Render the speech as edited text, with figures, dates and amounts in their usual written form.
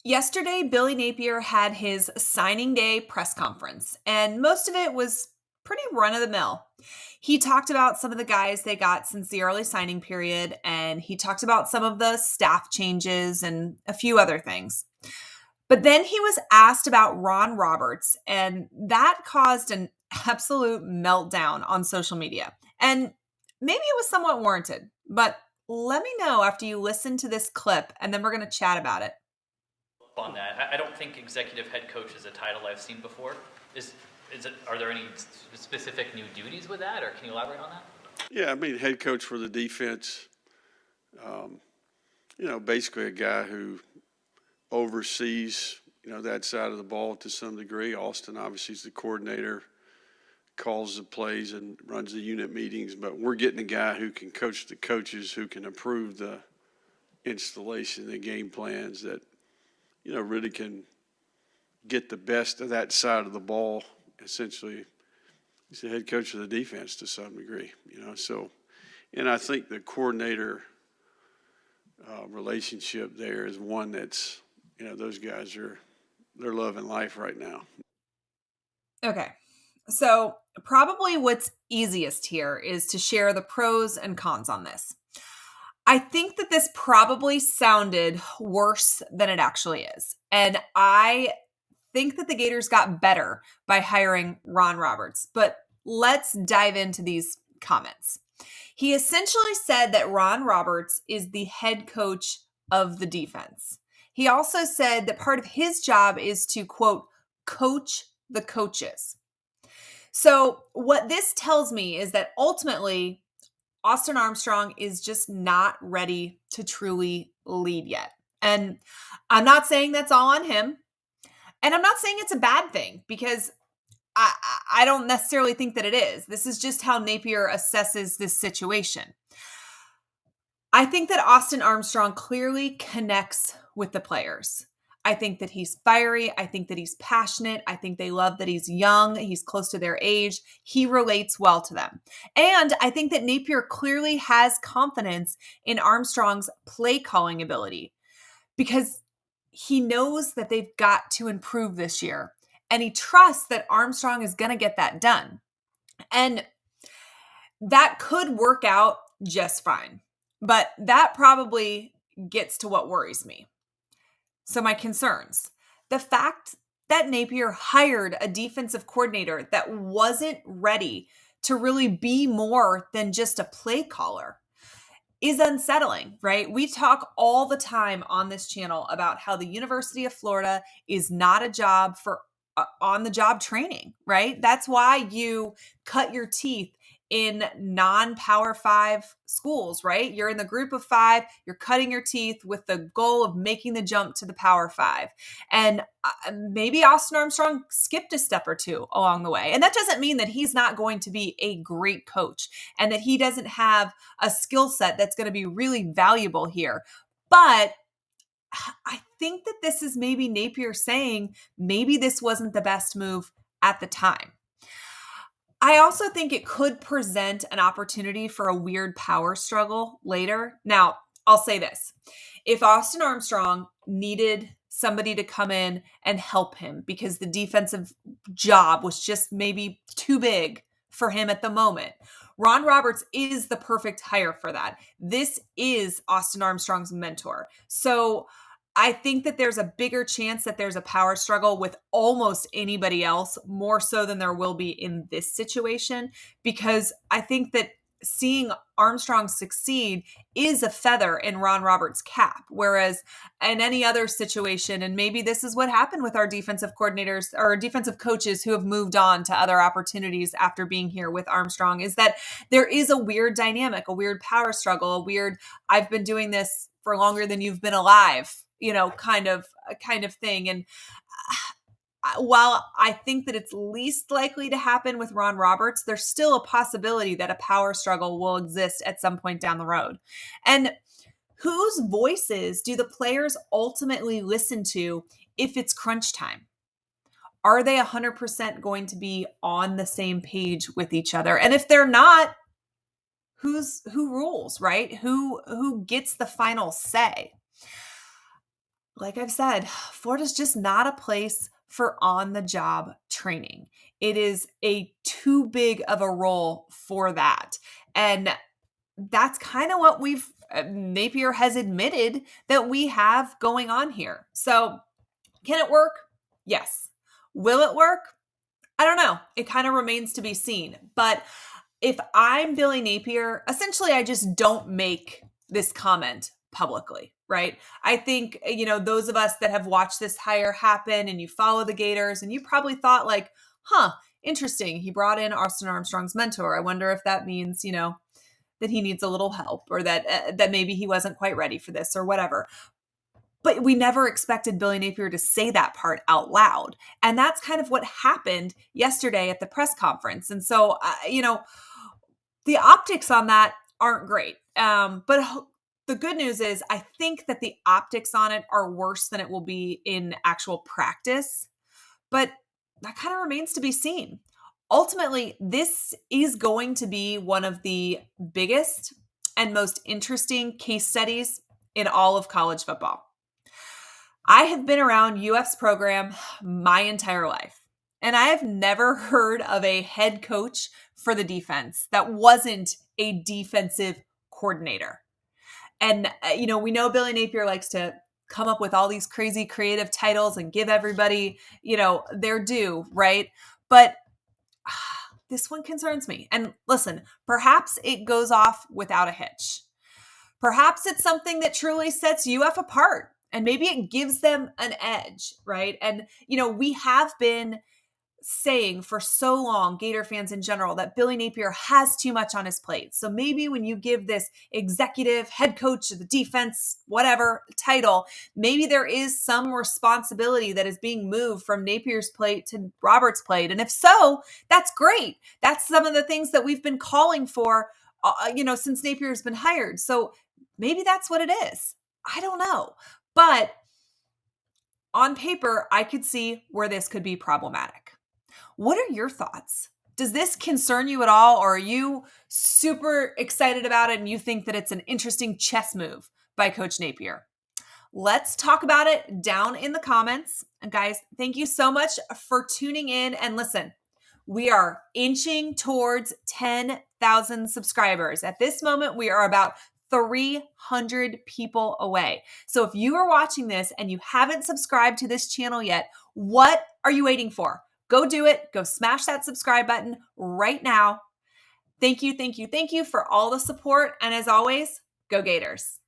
Yesterday, Billy Napier had his signing day press conference, and most of it was pretty run of the mill. He talked about some of the guys they got since the early signing period, and he talked about some of the staff changes and a few other things. But then he was asked about Ron Roberts, and that caused an absolute meltdown on social media. And maybe it was somewhat warranted, but let me know after you listen to this clip, and then we're going to chat about it. On that, I don't think executive head coach is a title I've seen before. Is it? Are there any specific new duties with that, or can you elaborate on that? Yeah, I mean, head coach for the defense. Basically a guy who oversees that side of the ball to some degree. Austin obviously is the coordinator, calls the plays and runs the unit meetings. But we're getting a guy who can coach the coaches, who can approve the installation, the game plans that really can get the best of that side of the ball. Essentially, he's the head coach of the defense to some degree, So, and I think the coordinator relationship there is one that's, those guys they're loving life right now. Okay. So, probably what's easiest here is to share the pros and cons on this. I think that this probably sounded worse than it actually is. And I think that the Gators got better by hiring Ron Roberts. But let's dive into these comments. He essentially said that Ron Roberts is the head coach of the defense. He also said that part of his job is to, quote, coach the coaches. So what this tells me is that ultimately, Austin Armstrong is just not ready to truly lead yet. And I'm not saying that's all on him. And I'm not saying it's a bad thing, because I don't necessarily think that it is. This is just how Napier assesses this situation. I think that Austin Armstrong clearly connects with the players. I think that he's fiery. I think that he's passionate. I think they love that he's young. He's close to their age. He relates well to them. And I think that Napier clearly has confidence in Armstrong's play calling ability, because he knows that they've got to improve this year. And he trusts that Armstrong is going to get that done. And that could work out just fine. But that probably gets to what worries me. So my concerns: the fact that Napier hired a defensive coordinator that wasn't ready to really be more than just a play caller is unsettling, right? We talk all the time on this channel about how the University of Florida is not a job for on-the-job training, right? That's why you cut your teeth in non-Power 5 schools, right? You're in the group of 5, you're cutting your teeth with the goal of making the jump to the Power 5. And maybe Austin Armstrong skipped a step or two along the way. And that doesn't mean that he's not going to be a great coach and that he doesn't have a skill set that's going to be really valuable here. But I think that this is maybe Napier saying maybe this wasn't the best move at the time. I also think it could present an opportunity for a weird power struggle later. Now, I'll say this. If Austin Armstrong needed somebody to come in and help him because the defensive job was just maybe too big for him at the moment, Ron Roberts is the perfect hire for that. This is Austin Armstrong's mentor. So I think that there's a bigger chance that there's a power struggle with almost anybody else, more so than there will be in this situation, because I think that seeing Armstrong succeed is a feather in Ron Roberts' cap. Whereas in any other situation, and maybe this is what happened with our defensive coordinators or defensive coaches who have moved on to other opportunities after being here with Armstrong, is that there is a weird dynamic, a weird power struggle, a weird, I've been doing this for longer than you've been alive, kind of thing. And while I think that it's least likely to happen with Ron Roberts, there's still a possibility that a power struggle will exist at some point down the road. And whose voices do the players ultimately listen to if it's crunch time? Are they 100% going to be on the same page with each other? And if they're not, who rules, right? Who gets the final say? like I've said, Florida's just not a place for on-the-job training. It is a too big of a role for that. And that's kind of what Napier has admitted that we have going on here. So can it work? Yes. Will it work? I don't know. It kind of remains to be seen. But if I'm Billy Napier, essentially I just don't make this comment publicly, right? I think, those of us that have watched this hire happen and you follow the Gators and you probably thought like, interesting. He brought in Austin Armstrong's mentor. I wonder if that means, that he needs a little help or that maybe he wasn't quite ready for this or whatever. But we never expected Billy Napier to say that part out loud. And that's kind of what happened yesterday at the press conference. And so, the optics on that aren't great. But the good news is I think that the optics on it are worse than it will be in actual practice. But that kind of remains to be seen. Ultimately, this is going to be one of the biggest and most interesting case studies in all of college football. I have been around UF's program my entire life, and I have never heard of a head coach for the defense that wasn't a defensive coordinator. And, we know Billy Napier likes to come up with all these crazy creative titles and give everybody, their due, right? But this one concerns me. And listen, perhaps it goes off without a hitch. Perhaps it's something that truly sets UF apart and maybe it gives them an edge, right? And, we have been saying for so long, Gator fans in general, that Billy Napier has too much on his plate. So maybe when you give this executive head coach of the defense, whatever title, maybe there is some responsibility that is being moved from Napier's plate to Robert's plate. And if so, that's great. That's some of the things that we've been calling for, since Napier's been hired. So maybe that's what it is. I don't know. But on paper, I could see where this could be problematic. What are your thoughts? Does this concern you at all, or are you super excited about it and you think that it's an interesting chess move by Coach Napier? Let's talk about it down in the comments. And guys, thank you so much for tuning in. And listen, we are inching towards 10,000 subscribers. At this moment, we are about 300 people away. So if you are watching this and you haven't subscribed to this channel yet, what are you waiting for? Go do it. Go smash that subscribe button right now. Thank you, thank you, thank you for all the support. And as always, go Gators.